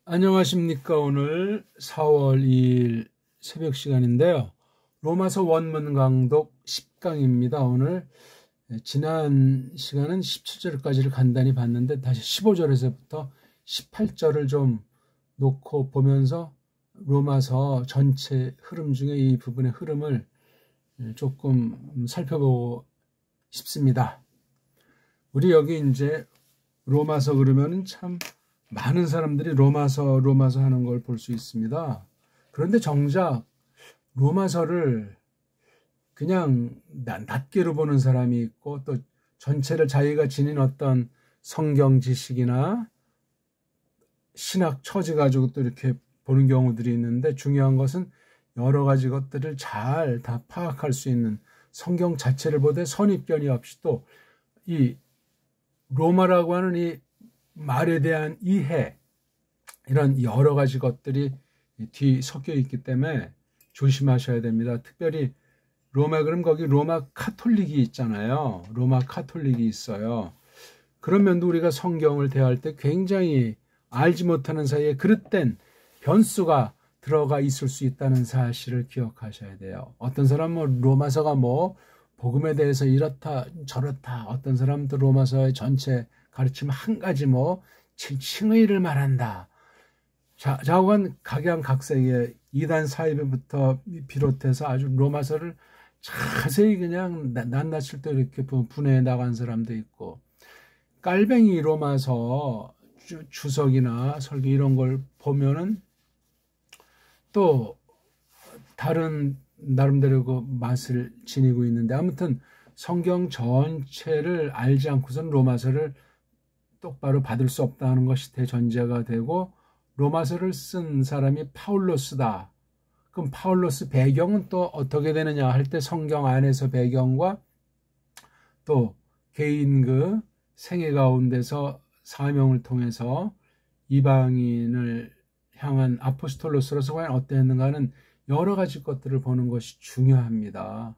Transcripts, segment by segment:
안녕하십니까. 오늘 4월 2일 새벽 시간인데요. 로마서 원문 강독 10강입니다. 오늘 지난 시간은 17절까지를 간단히 봤는데 다시 15절에서부터 18절을 좀 놓고 보면서 로마서 전체 흐름 중에 이 부분의 흐름을 조금 살펴보고 싶습니다. 우리 여기 이제 로마서 그러면은 참 많은 사람들이 로마서 하는 걸 볼 수 있습니다. 그런데 정작 로마서를 그냥 낱개로 보는 사람이 있고 또 전체를 자기가 지닌 어떤 성경 지식이나 신학 처지 가지고 또 이렇게 보는 경우들이 있는데, 중요한 것은 여러 가지 것들을 잘 다 파악할 수 있는 성경 자체를 보되 선입견이 없이 또 이 로마라고 하는 이 말에 대한 이해, 이런 여러 가지 것들이 뒤 섞여 있기 때문에 조심하셔야 됩니다. 특별히 로마, 그럼 거기 로마 카톨릭이 있잖아요. 로마 카톨릭이 있어요. 그런 면도 우리가 성경을 대할 때 굉장히 알지 못하는 사이에 그릇된 변수가 들어가 있을 수 있다는 사실을 기억하셔야 돼요. 어떤 사람은 로마서가 복음에 대해서 이렇다 저렇다, 어떤 사람도 로마서의 전체 가르치면 한 가지 칭의를 말한다. 좌우간 각양각색의 이단 사이비부터 비롯해서 아주 로마서를 자세히 그냥 낱낱을 때 이렇게 분해해 나간 사람도 있고, 깔뱅이 로마서 주석이나 설교 이런 걸 보면은 또 다른 나름대로 그 맛을 지니고 있는데, 아무튼 성경 전체를 알지 않고서는 로마서를 똑바로 받을 수 없다는 것이 대전제가 되고, 로마서를 쓴 사람이 파울로스다. 그럼 파울로스 배경은 또 어떻게 되느냐 할 때, 성경 안에서 배경과 또 개인 그 생애 가운데서 사명을 통해서 이방인을 향한 아포스톨로스로서 과연 어땠는가는 여러 가지 것들을 보는 것이 중요합니다.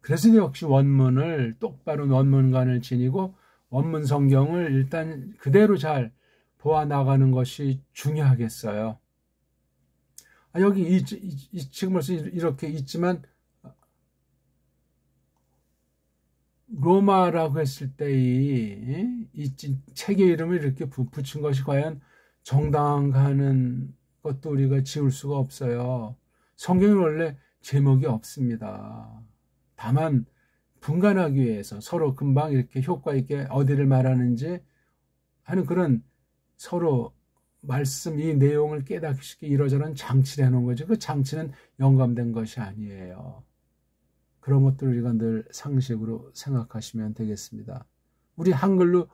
그래서 역시 원문을 똑바로 원문관을 지니고 원문 성경을 일단 그대로 잘 보아 나가는 것이 중요하겠어요. 여기 지금 벌써 이렇게 있지만, 로마라고 했을 때 이 책의 이름을 이렇게 붙인 것이 과연 정당하는 것도 우리가 지울 수가 없어요. 성경에 원래 제목이 없습니다. 다만 분간하기 위해서 서로 금방 이렇게 효과 있게 어디를 말하는지 하는 그런 서로 말씀 이 내용을 깨닫기 쉽게 이러저런 장치를 해놓은 거죠. 그 장치는 영감된 것이 아니에요. 그런 것들을 우리가 늘 상식으로 생각하시면 되겠습니다. 우리 한글로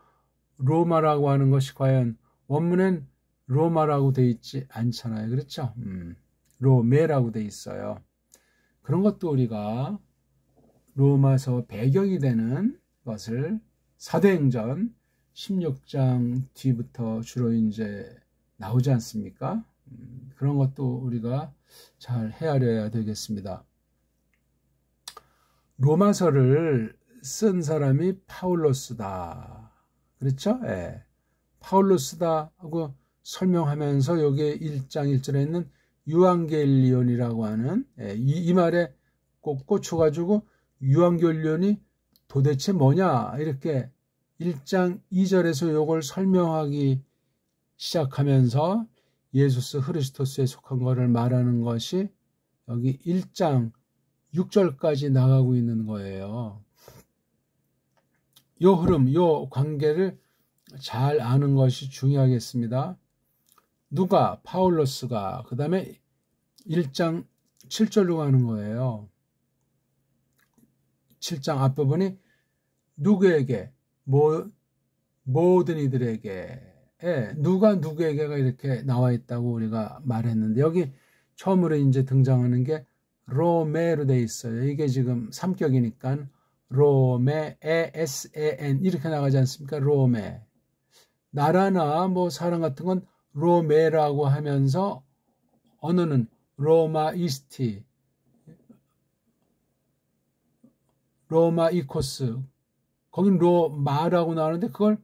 로마라고 하는 것이 과연 원문엔 로마라고 돼 있지 않잖아요. 그렇죠? 로메라고 돼 있어요. 그런 것도 우리가 로마서 배경이 되는 것을 사도행전 16장 뒤부터 주로 이제 나오지 않습니까? 그런 것도 우리가 잘 헤아려야 되겠습니다. 로마서를 쓴 사람이 파울로스다. 그렇죠? 예. 파울로스다 하고 설명하면서 여기에 1장 1절에 있는 유앙겔리온이라고 하는 이 말에 꼭 꽂혀가지고 유앙겔리온이 도대체 뭐냐 이렇게 1장 2절에서 이걸 설명하기 시작하면서 예수스 흐리스토스에 속한 것을 말하는 것이 여기 1장 6절까지 나가고 있는 거예요. 요 흐름, 요 관계를 잘 아는 것이 중요하겠습니다. 누가? 파울로스가. 그 다음에 1장 7절로 가는 거예요. 7장 앞부분이 누구에게? 모든 이들에게. 누가 누구에게가 이렇게 나와 있다고 우리가 말했는데, 여기 처음으로 이제 등장하는 게 로메로 돼 있어요. 이게 지금 3격이니까 로메, 에스에엔 이렇게 나가지 않습니까? 로메. 나라나 사람 같은 건 로메라고 하면서 언어는 로마 이스티, 로마 이코스, 거긴 로마라고 나오는데 그걸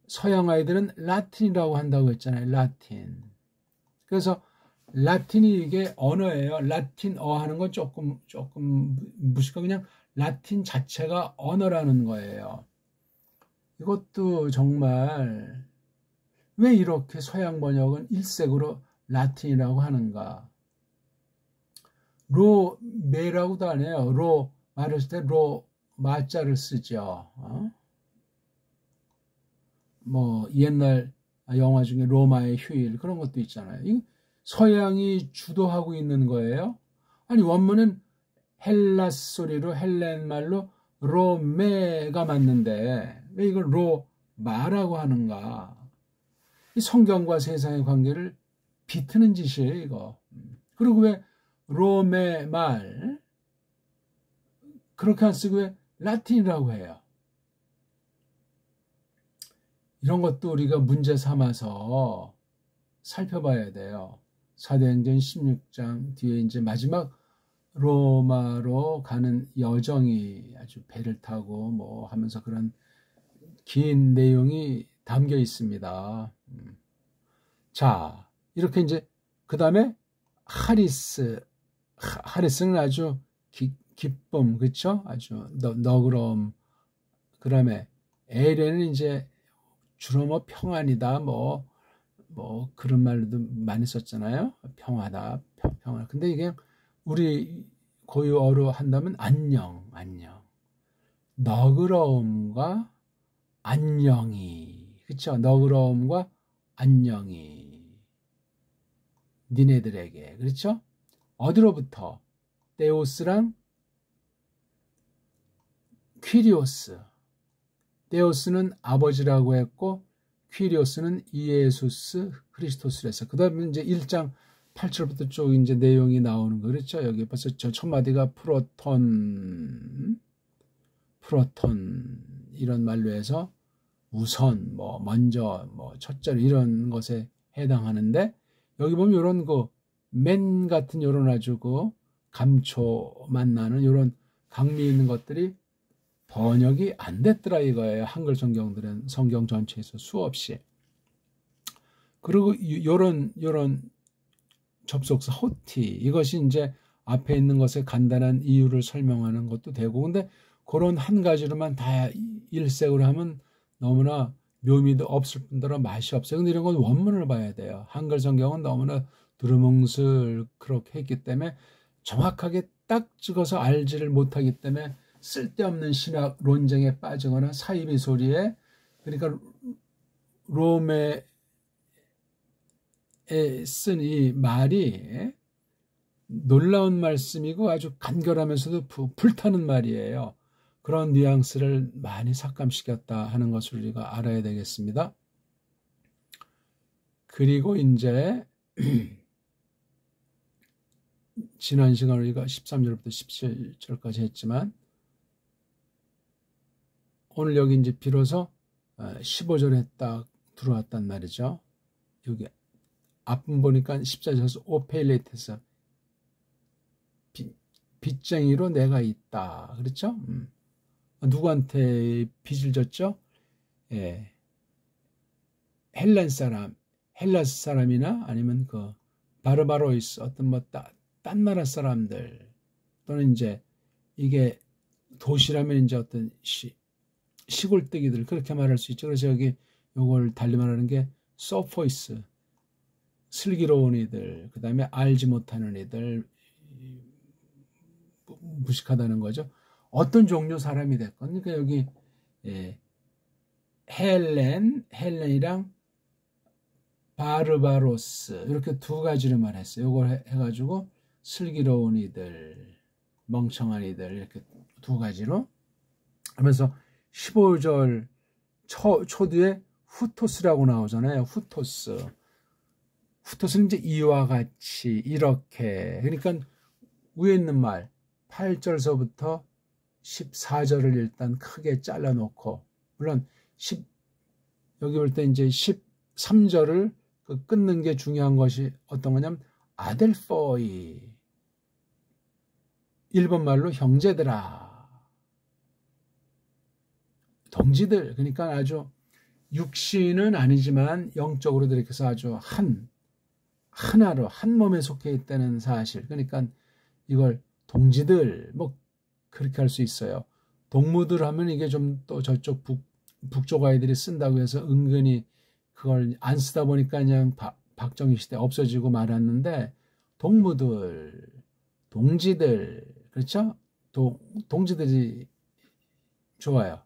서양 아이들은 라틴이라고 한다고 했잖아요. 라틴. 그래서 라틴이 이게 언어예요. 라틴어 하는 건 조금 무식하고 그냥 라틴 자체가 언어라는 거예요. 이것도 정말 왜 이렇게 서양 번역은 일색으로 라틴이라고 하는가? 로메라고도 안 해요. 로 말을 쓸 때 로 마자를 쓰죠. 뭐 옛날 영화 중에 로마의 휴일 그런 것도 있잖아요. 서양이 주도하고 있는 거예요. 아니 원문은 헬라스 소리로 헬렌 말로 로메가 맞는데 왜 이걸 로마라고 하는가? 이 성경과 세상의 관계를 비트는 짓이에요, 이거. 그리고 왜 로메 말 그렇게 안 쓰고 왜 라틴이라고 해요? 이런 것도 우리가 문제 삼아서 살펴봐야 돼요. 사도행전 16장 뒤에 이제 마지막 로마로 가는 여정이 아주 배를 타고 뭐 하면서 그런 긴 내용이 담겨 있습니다. 자, 이렇게 이제 그 다음에 하리스는 아주 기쁨, 그렇죠? 아주 너그러움. 그 다음에 에레는 이제 주로 뭐 평안이다, 뭐 그런 말도 많이 썼잖아요. 평화다, 평화. 근데 이게 우리 고유어로 한다면 안녕. 너그러움과 안녕이, 그렇죠? 너그러움과 안녕이 니네들에게, 그렇죠? 어디로부터? 데오스랑 퀴리오스. 데오스는 아버지라고 했고 퀴리오스는 이에수스 크리스토스래서 그 다음에 이제 1장 8절부터 쭉 이제 내용이 나오는 거 그렇죠? 여기 벌써 저 첫 마디가 프로톤 이런 말로 해서 우선 뭐 먼저 뭐 첫째로 이런 것에 해당하는데 여기 보면 이런 그 맨 같은 이런 아주 그 감초만 나는 이런 강미 있는 것들이 번역이 안 됐더라 이거예요. 한글 성경들은 성경 전체에서 수없이. 그리고 요런 접속사 호티 이것이 이제 앞에 있는 것의 간단한 이유를 설명하는 것도 되고 근데 그런 한 가지로만 다 일색으로 하면 너무나 묘미도 없을 뿐더러 맛이 없어요. 근데 이런 건 원문을 봐야 돼요. 한글 성경은 너무나 두루뭉술 그렇게 했기 때문에 정확하게 딱 찍어서 알지를 못하기 때문에 쓸데없는 신학 논쟁에 빠지거나 사이비 소리에 그러니까 롬에 쓴 이 말이 놀라운 말씀이고 아주 간결하면서도 불타는 말이에요. 그런 뉘앙스를 많이 삭감시켰다 하는 것을 우리가 알아야 되겠습니다. 그리고 이제 지난 시간 우리가 13절부터 17절까지 했지만 오늘 여기 이제 비로소 15절에 딱 들어왔단 말이죠. 여기 앞분 보니까 14절에서 오페일레이트에서 빚쟁이로 내가 있다. 그렇죠? 누구한테 빚을 졌죠? 예. 헬라스 사람이나 아니면 그 바르바로이스 어떤 뭐 딴 나라 사람들 또는 이제 이게 도시라면 이제 어떤 시골뜨기들 그렇게 말할 수 있죠. 그래서 여기 요걸 달리 말하는 게 소포이스 슬기로운 이들 그 다음에 알지 못하는 이들 무식하다는 거죠. 어떤 종류 사람이 됐건 그러니까 여기 헬렌이랑 바르바로스 이렇게 두 가지를 말했어요. 이걸 해가지고 슬기로운 이들, 멍청한 이들 이렇게 두 가지로 하면서 15절 초뒤에 후토스라고 나오잖아요. 후토스는 이제 이와 같이 이렇게 그러니까 위에 있는 말 8절서부터 14절을 일단 크게 잘라놓고 물론 여기 볼 때 이제 13절을 끊는 게 중요한 것이 어떤 거냐면 아델포이 일본 말로 형제들아 동지들 그러니까 아주 육신은 아니지만 영적으로 이렇게 해서 아주 한 하나로 한 몸에 속해 있다는 사실. 그러니까 이걸 동지들 뭐 그렇게 할 수 있어요. 동무들 하면 이게 좀 또 저쪽 북쪽 아이들이 쓴다고 해서 은근히 그걸 안 쓰다 보니까 그냥 박정희 시대 없어지고 말았는데, 동무들, 동지들, 그렇죠? 동지들이 좋아요.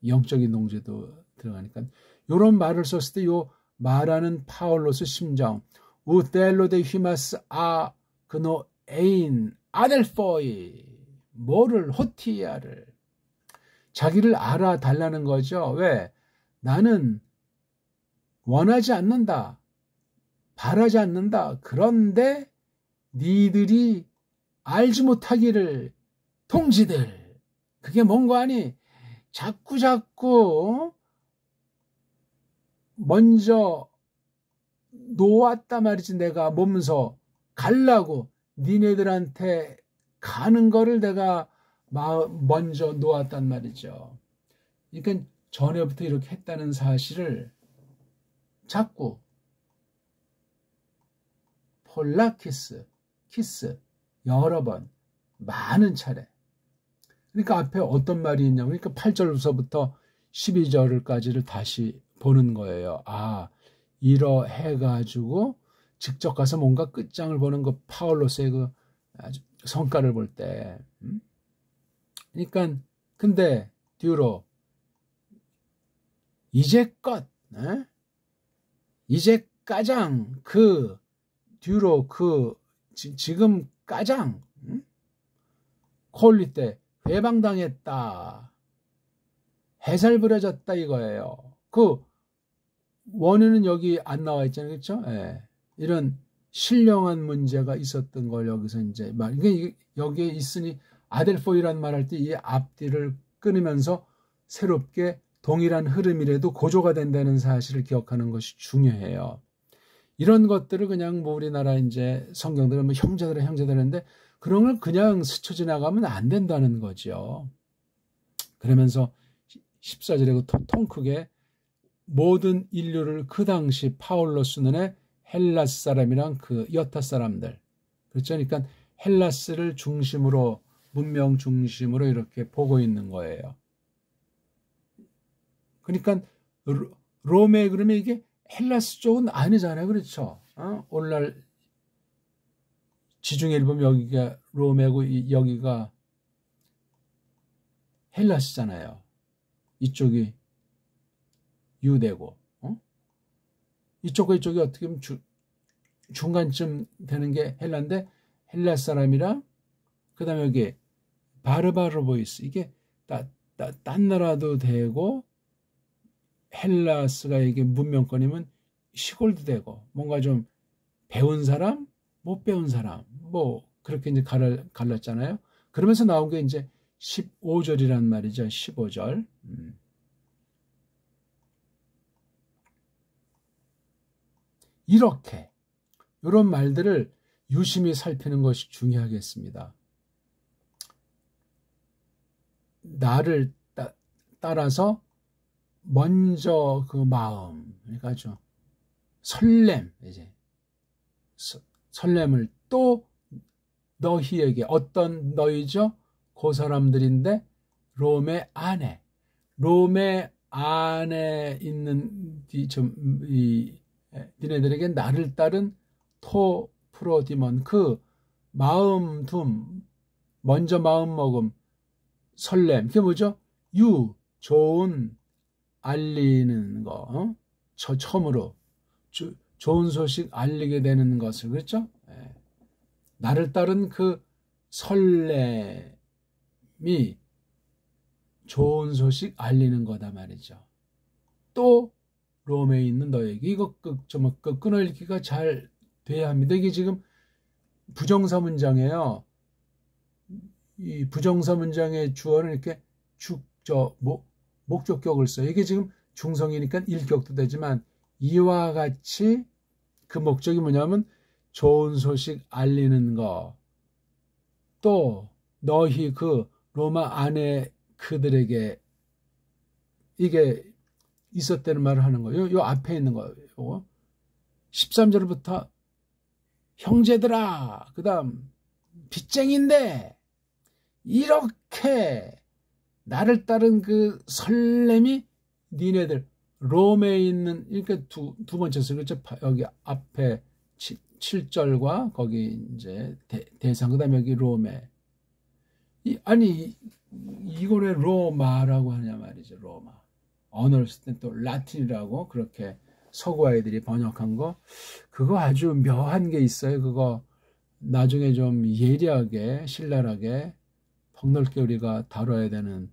영적인 동지도 들어가니까. 요런 말을 썼을 때 요 말하는 파울로스 심정, 우텔로 데 휘마스 아 그노 에인 아델포이, 뭐를 호티아를, 자기를 알아달라는 거죠. 왜? 나는 원하지 않는다, 바라지 않는다. 그런데 니들이 알지 못하기를, 동지들, 그게 뭔가 아니, 자꾸 먼저 놓았단 말이지. 내가 몸서 갈라고 니네들한테 가는 거를 내가 먼저 놓았단 말이죠. 그러니까 전에부터 이렇게 했다는 사실을 자꾸 폴라키스, 키스 여러 번, 많은 차례. 그러니까 앞에 어떤 말이 있냐면, 그러니까 8절부터 12절까지를 다시 보는 거예요. 아, 이러해가지고 직접 가서 뭔가 끝장을 보는 거, 파울로스의 그 아주 성과를 볼 때. 그러니까 근데 듀로 이제껏, 이제 가장 그 듀로 그 지금 가장 콜리 때 회방당했다, 해살 부려졌다 이거예요. 그 원인은 여기 안 나와 있잖아요, 그렇죠? 예. 이런 신령한 문제가 있었던 걸 여기서 이제 이게 여기에 있으니 아델포이란 말할 때 이 앞뒤를 끊으면서 새롭게 동일한 흐름이라도 고조가 된다는 사실을 기억하는 것이 중요해요. 이런 것들을 그냥 뭐 우리나라 이제 성경들은 뭐 형제들인데 그런 걸 그냥 스쳐 지나가면 안 된다는 거죠. 그러면서 14절에 통 크게 모든 인류를 그 당시 파울로스 눈에 헬라스 사람이랑 그 여타 사람들, 그렇죠? 그러니까 헬라스를 중심으로, 문명 중심으로 이렇게 보고 있는 거예요. 그러니까 롬에 그러면 이게 헬라스 쪽은 아니잖아요, 그렇죠? 오늘날 지중해를 보면 여기가 롬이고 여기가 헬라스잖아요. 이쪽이 유대고, 이쪽과 이쪽이 어떻게 보면 중간쯤 되는 게 헬라인데, 헬라 사람이랑 그다음에 여기 바르바르보이스, 이게 딴 나라도 되고, 헬라스가 이게 문명권이면 시골도 되고, 뭔가 좀 배운 사람, 못 배운 사람, 뭐 그렇게 이제 갈랐잖아요. 그러면서 나온 게 이제 15절이란 말이죠. 15절. 이렇게 이런 말들을 유심히 살피는 것이 중요하겠습니다. 나를 따라서 먼저 그 마음, 그러니까 설렘, 이제 설렘을 또 너희에게, 어떤 너희죠? 그 사람들인데 롬의 안에 있는 니네들에게 나를 따른 프로디몬, 그 먼저 마음 먹음, 설렘, 그게 뭐죠? 좋은, 알리는 거, 처음으로 좋은 소식 알리게 되는 것을, 그렇죠? 나를 따른 그 설렘이 좋은 소식 알리는 거다 말이죠. 또 롬에 있는 너에게, 이거 끊어읽기가 잘 돼야 합니다. 이게 지금 부정사 문장이에요. 이 부정사 문장의 주어는 이렇게 목적격을 써요. 이게 지금 중성이니까 일격도 되지만, 이와 같이 그 목적이 뭐냐면 좋은 소식 알리는 거, 또 너희 그 로마 안에 그들에게, 이게 있었다는 말을 하는 거예요. 요 앞에 있는 거예요. 13절부터 형제들아, 그 다음 빚쟁인데 이렇게 나를 따른 그 설렘이 니네들 롬에 있는 이렇게 두 번째 서 그렇죠. 여기 앞에 7절과 거기 이제 대상 그다음에 여기 롬에 아니 이걸 왜 로마라고 하냐 말이죠. 로마 언어를 쓸 때 또 라틴이라고 그렇게 서구 아이들이 번역한 거 그거 아주 묘한 게 있어요. 그거 나중에 좀 예리하게 신랄하게 폭넓게 우리가 다뤄야 되는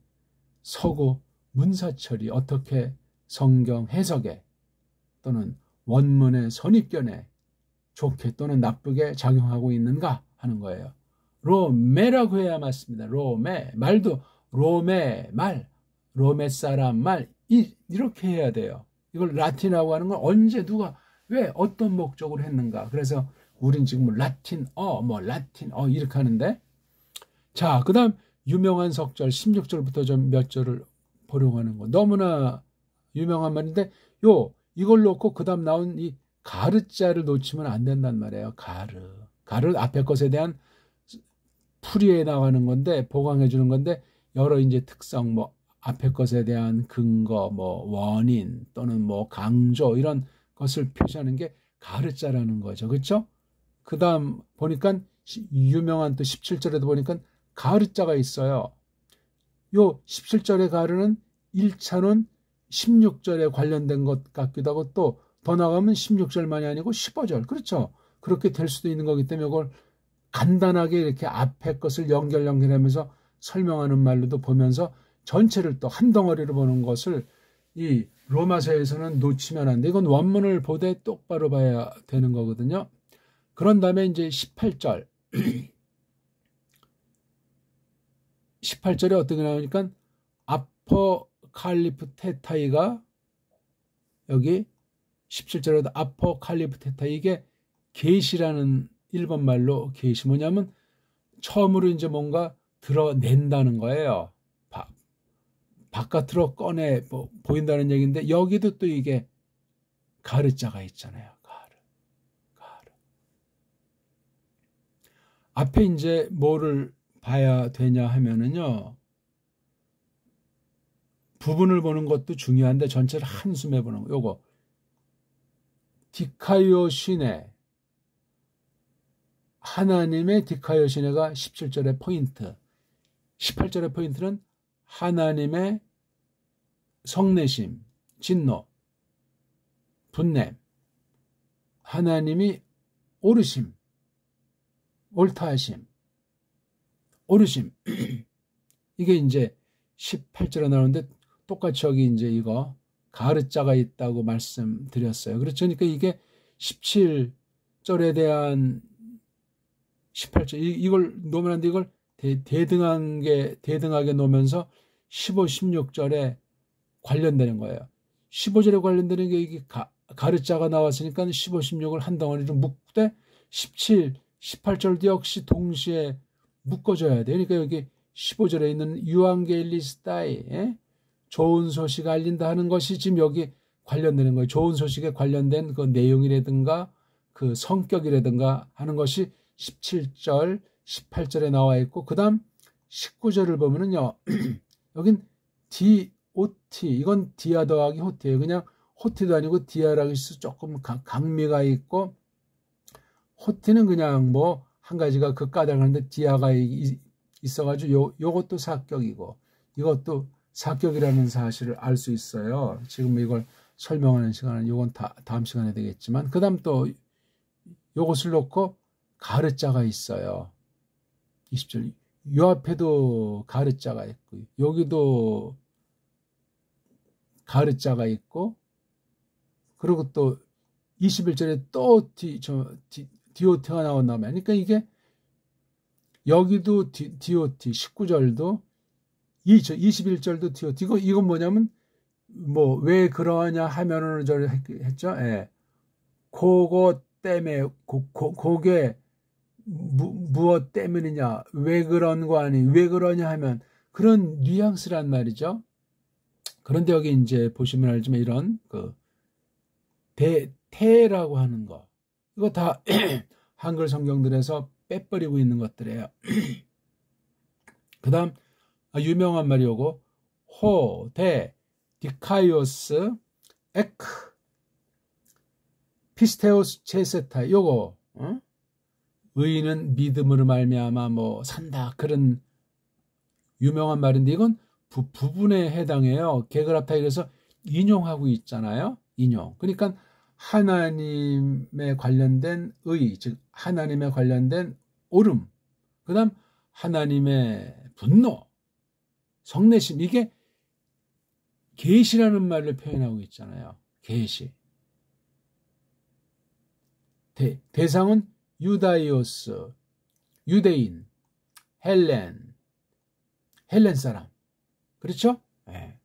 서구 문사철이 어떻게 성경 해석에 또는 원문의 선입견에 좋게 또는 나쁘게 작용하고 있는가 하는 거예요. 로메라고 해야 맞습니다. 로메 말도 로메 말 로메 사람 말 이렇게 해야 돼요. 이걸 라틴이라고 하는 건 언제 누가 왜 어떤 목적으로 했는가. 그래서 우린 지금 라틴어 뭐 라틴어 이렇게 하는데 자 그 다음 유명한 석절 16절부터 좀 몇 절을 보려고 하는 거 너무나 유명한 말인데 이걸 놓고 그 다음 나온 이 가르자를 놓치면 안 된단 말이에요. 가르 앞에 것에 대한 풀이해 나가는 건데 보강해 주는 건데 여러 이제 특성 뭐 앞에 것에 대한 근거 뭐 원인 또는 뭐 강조 이런 것을 표시하는 게 가르자라는 거죠. 그렇죠? 그 다음 보니까 유명한 또 17절에도 보니까 가르자가 있어요. 요 17절의 가르는 1차는 16절에 관련된 것 같기도 하고 또 더 나가면 16절만이 아니고 15절 그렇죠. 그렇게 될 수도 있는 거기 때문에 이걸 간단하게 이렇게 앞에 것을 연결하면서 설명하는 말로도 보면서 전체를 또 한 덩어리로 보는 것을 이 로마서에서는 놓치면 안 돼. 이건 원문을 보되 똑바로 봐야 되는 거거든요. 그런 다음에 이제 18절 18절에 어떻게 나오니까 아포칼리프 테타이가 여기 17절에도 아포칼리프 테타 이게 계시라는 일본말로 계시 뭐냐면 처음으로 이제 뭔가 드러낸다는 거예요. 바깥으로 꺼내 보인다는 얘기인데 여기도 또 이게 가르자가 있잖아요. 가르. 앞에 이제 뭐를 봐야 되냐 하면은요. 부분을 보는 것도 중요한데 전체를 한숨에 보는 거. 요거 디카이오시네 하나님의 디카이오시네가 17절의 포인트 18절의 포인트는 하나님의 성내심, 진노, 분냄 하나님이 오르심, 옳다하심, 오르심 이게 이제 18절에 나오는데 똑같이 여기 이제 이거 가르자가 있다고 말씀드렸어요. 그러니까 이게 17절에 대한 18절 이걸 놓으면 안 돼. 이걸 대등하게 놓으면서 15, 16절에 관련되는 거예요. 15절에 관련되는 게 이게 가르자가 나왔으니까 15, 16을 한 덩어리로 묶되 17, 18절도 역시 동시에 묶어줘야 돼요. 그러니까 여기 15절에 있는 유앙겔리스타이 좋은 소식 알린다 하는 것이 지금 여기 관련되는 거예요. 좋은 소식에 관련된 그 내용이라든가 그 성격이라든가 하는 것이 17절, 18절에 나와 있고 그 다음 19절을 보면은요. 여긴 DOT 이건 디아 더하기 호티예요. 그냥 호티도 아니고 디아라고 해서 조금 강미가 있고 호티는 그냥 뭐 한 가지가 그 까닭하는데 디아가 있어가지고 요것도 사격이고 이것도 사격이라는 사실을 알 수 있어요. 지금 이걸 설명하는 시간은 이건 다음 시간에 되겠지만 그 다음 또 요것을 놓고 가르자가 있어요. 20절 요 앞에도 가르자가 있고 여기도 가르자가 있고 그리고 또 21절에 또 DOT가 나온다면 그러니까 이게 여기도 DOT 19절도 21절도 DOT 이건 뭐냐면 뭐 왜 그러냐 하면은 저 했죠. 예. 그거 때문에 그게 무엇 때문이냐 왜 그런 거 아니 왜 그러냐 하면 그런 뉘앙스란 말이죠. 그런데 여기 이제 보시면 알지만 이런 그 태라고 하는 거 이거 다 한글 성경들에서 빼버리고 있는 것들이에요. 그 다음 유명한 말이 요거 호, 데, 디카이오스, 에크, 피스테오스, 제세타 요거 의인은 믿음으로 말미암아 뭐 산다 그런 유명한 말인데 이건 부분에 해당해요. 게그라파이에서 인용하고 있잖아요. 인용. 그러니까 하나님에 관련된 의, 즉 하나님에 관련된 옳음, 그 다음 하나님의 분노, 성내심, 이게 계시라는 말로 표현하고 있잖아요. 계시. 대상은 유다이오스, 유대인, 헬렌 사람. 그렇죠? 네.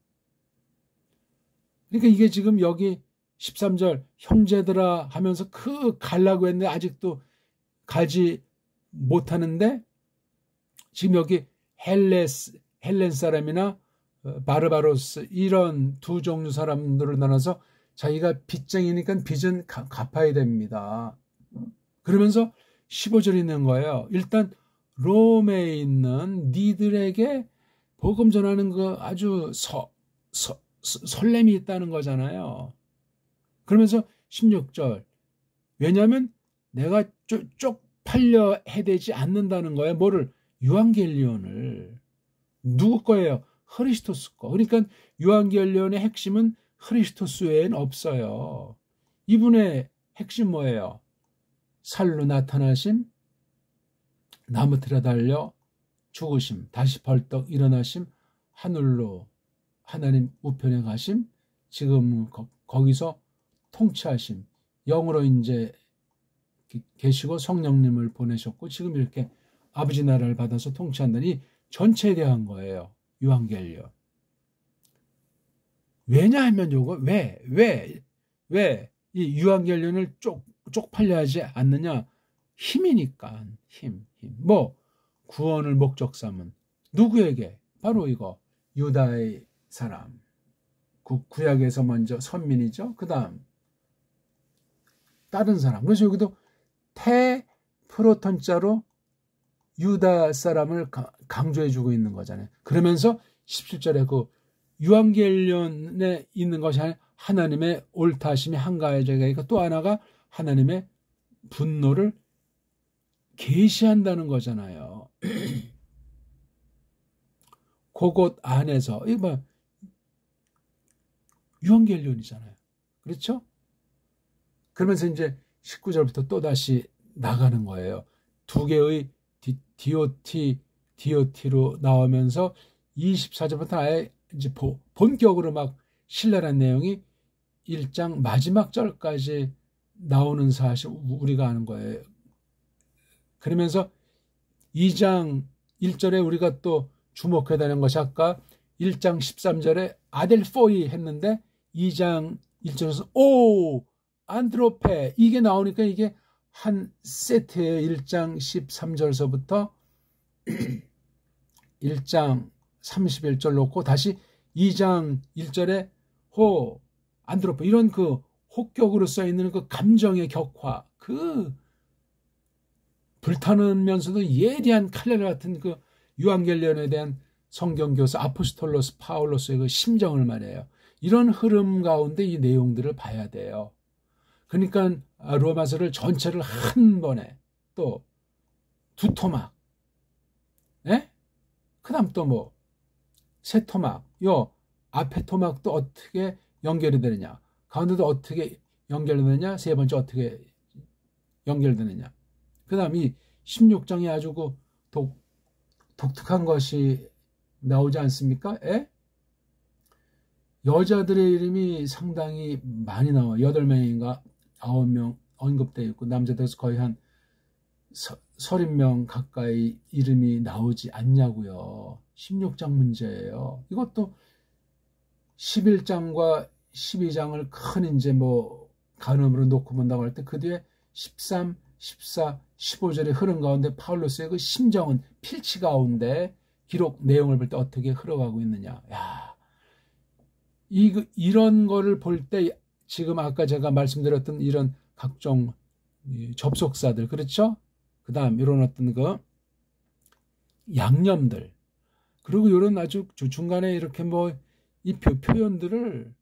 그러니까 이게 지금 여기 13절 형제들아 하면서 갈라고 했는데 아직도 가지 못하는데 지금 여기 헬렌 사람이나 바르바로스 이런 두 종류 사람들을 나눠서 자기가 빚쟁이니까 빚은 갚아야 됩니다. 그러면서 15절이 있는 거예요. 일단 롬에 있는 니들에게 복음 전하는 거 아주 설렘이 있다는 거잖아요. 그러면서 16절 왜냐하면 내가 쪽팔려 해되지 않는다는 거예요. 뭐를? 유한겔리온을. 누구 거예요? 크리스토스 거. 그러니까 유한겔리온의 핵심은 크리스토스 외에는 없어요. 이분의 핵심 뭐예요? 살로 나타나심, 나무틀에 달려 죽으심, 다시 벌떡 일어나심, 하늘로 하나님 우편에 가심, 지금 거기서 통치하심, 영으로 이제 계시고 성령님을 보내셨고 지금 이렇게 아버지 나라를 받아서 통치한다는 이 전체에 대한 거예요. 유한겔리온. 왜냐하면 요거 왜 이 유한겔리온을 쪽팔려 하지 않느냐? 힘이니까. 힘. 뭐 구원을 목적 삼은 누구에게? 바로 이거 유다의 사람. 구약에서 먼저 선민이죠. 그 다음 다른 사람. 그래서 여기도 프로톤자로 유다 사람을 강조해주고 있는 거잖아요. 그러면서 17절에 그 유한겔리온에 있는 것이 하나님의 옳다심이 한가해져가 또 하나가 하나님의 분노를 계시한다는 거잖아요. 그곳 안에서 이거 유한겔리온이잖아요. 그렇죠? 그러면서 이제 19절부터 또다시 나가는 거예요. 두 개의 DOT로 나오면서 24절부터 아예 이제 본격으로 막 신랄한 내용이 1장 마지막 절까지 나오는 사실 우리가 아는 거예요. 그러면서 2장 1절에 우리가 또 주목해야 되는 것이 아까 1장 13절에 아델포이 했는데 2장 1절에서 안드로페 이게 나오니까 이게 한 세트예요. 1장 13절서부터 1장 31절 놓고 다시 2장 1절에 안드로페 이런 그 혹격으로 써있는 그 감정의 격화 불타는면서도 예리한 칼날 같은 그 유한겔리온에 대한 성경교사 아포스톨로스 파울로스의 그 심정을 말해요. 이런 흐름 가운데 이 내용들을 봐야 돼요. 그러니까 로마서를 전체를 한 번에 또 두 토막, 그 다음 또 뭐 세 토막, 요 앞에 토막도 어떻게 연결이 되느냐, 가운데도 어떻게 연결되느냐, 세 번째 어떻게 연결되느냐. 그 다음 이 16장이 아주 그 독특한 것이 나오지 않습니까? 여자들의 이름이 상당히 많이 나와요. 8명인가 9명 언급되어 있고 남자들에서 거의 한 30명 가까이 이름이 나오지 않냐고요. 16장 문제예요. 이것도 11장과 12장을 큰 이제 뭐 간음으로 놓고 본다고 할 때 그 뒤에 13, 14, 15절의 흐름 가운데 파울로스의 그 심정은 필치 가운데 기록 내용을 볼 때 어떻게 흘러가고 있느냐. 이런 거를 볼 때 지금 아까 제가 말씀드렸던 이런 각종 이 접속사들, 그렇죠? 그 다음 이런 어떤 그 양념들, 그리고 이런 아주 중간에 이렇게 뭐 이 표현들을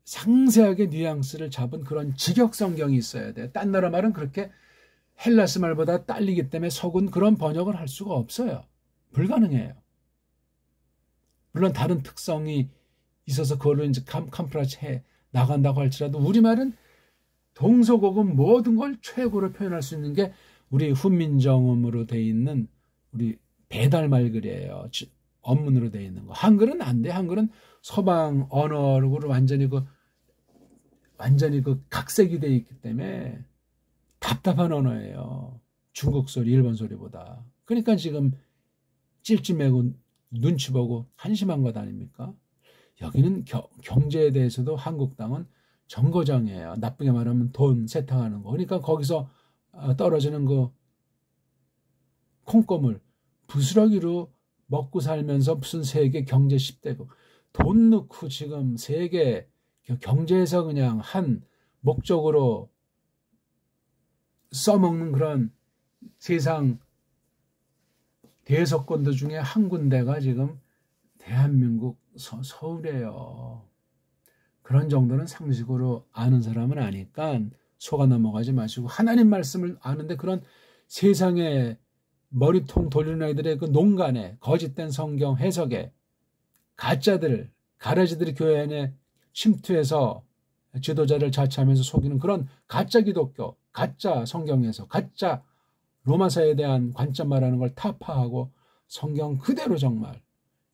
상세하게 뉘앙스를 잡은 그런 직역 성경이 있어야 돼요. 딴 나라 말은 그렇게 헬라스 말보다 딸리기 때문에 속은 그런 번역을 할 수가 없어요. 불가능해요. 물론 다른 특성이 있어서 그걸로 이제 캄프라치 해 나간다고 할지라도 우리말은 동서고금 모든 걸 최고로 표현할 수 있는 게 우리 훈민정음으로 돼 있는 우리 배달말글이에요. 언문으로 돼 있는 거. 한글은 안 돼. 한글은 서방 언어로 완전히 그 각색이 돼 있기 때문에 답답한 언어예요. 중국 소리, 일본 소리보다. 그러니까 지금 찔찔매고 눈치 보고 한심한 것 아닙니까? 여기는 경제에 대해서도 한국당은 정거장이에요. 나쁘게 말하면 돈 세탁하는 거. 그러니까 거기서 떨어지는 그 콩고물 부스러기로 먹고 살면서 무슨 세계 경제 10대국 돈 넣고 지금 세계 경제에서 그냥 한 목적으로 써먹는 그런 세상 대석권도 중에 한 군데가 지금 대한민국 서울이에요. 그런 정도는 상식으로 아는 사람은 아니까 속아 넘어가지 마시고 하나님 말씀을 아는데 그런 세상에 머리통 돌리는 아이들의 그 농간에 거짓된 성경 해석에 가라지들이 교회 안에 침투해서 지도자를 자처하면서 속이는 그런 가짜 기독교, 가짜 성경에서 가짜 로마서에 대한 관점 말하는 걸 타파하고 성경 그대로 정말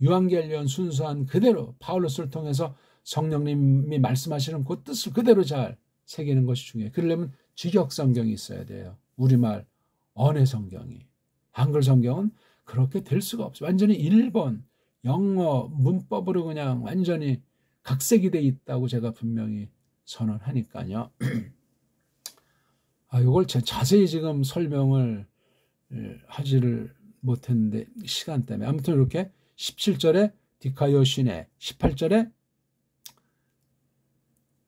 유한겔리온 순수한 그대로 파울로스를 통해서 성령님이 말씀하시는 그 뜻을 그대로 잘 새기는 것이 중요해요. 그러려면 직역 성경이 있어야 돼요. 우리말 언어 성경이. 한글 성경은 그렇게 될 수가 없어요. 완전히 일본, 영어, 문법으로 그냥 완전히 각색이 돼 있다고 제가 분명히 선언하니까요. 이걸 자세히 지금 설명을 하지를 못했는데 시간 때문에 아무튼 이렇게 17절에 디카요시네, 18절에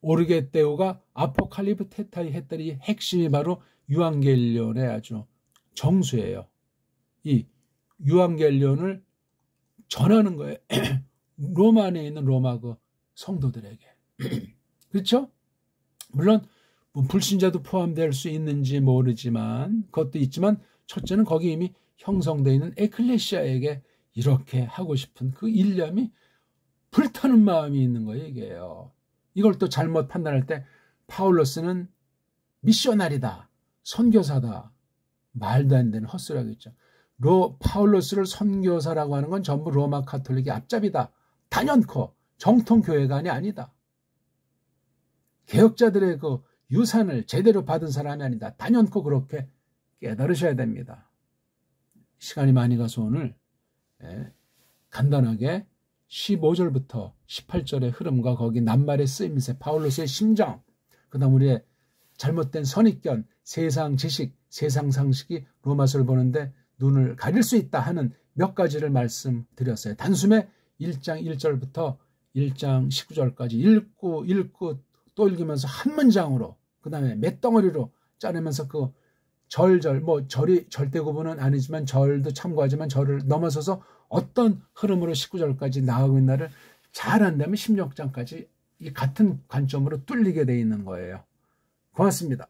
오르게떼오가 아포칼리프 테타이 했더니 핵심이 바로 유한겔리온의 아주 정수예요. 이 유한겔리온을 전하는 거예요. 로마 안에 있는 로마 그 성도들에게. 그렇죠? 물론 불신자도 포함될 수 있는지 모르지만 그것도 있지만 첫째는 거기 이미 형성되어 있는 에클레시아에게 이렇게 하고 싶은 그 일념이 불타는 마음이 있는 거예요. 이게요. 이걸 또 잘못 판단할 때 파울로스는 미셔나리다, 선교사다, 말도 안 되는 헛소리하겠죠. 파울로스를 선교사라고 하는 건 전부 로마 카톨릭의 앞잡이다. 단연코 정통교회관이 아니다. 개혁자들의 그 유산을 제대로 받은 사람이 아니다. 단연코 그렇게 깨달으셔야 됩니다. 시간이 많이 가서 오늘 간단하게 15절부터 18절의 흐름과 거기 낱말의 쓰임새, 파울로스의 심정, 그 다음 우리의 잘못된 선입견, 세상 지식, 세상 상식이 로마서를 보는데 눈을 가릴 수 있다 하는 몇 가지를 말씀드렸어요. 단숨에 1장 1절부터 1장 19절까지 읽고 또 읽으면서 한 문장으로 그 다음에 몇 덩어리로 자르면서 그 절이 절대 구분은 아니지만 절도 참고하지만 절을 넘어서서 어떤 흐름으로 19절까지 나가고 있나를 잘 안다면 16장까지 이 같은 관점으로 뚫리게 돼 있는 거예요. 고맙습니다.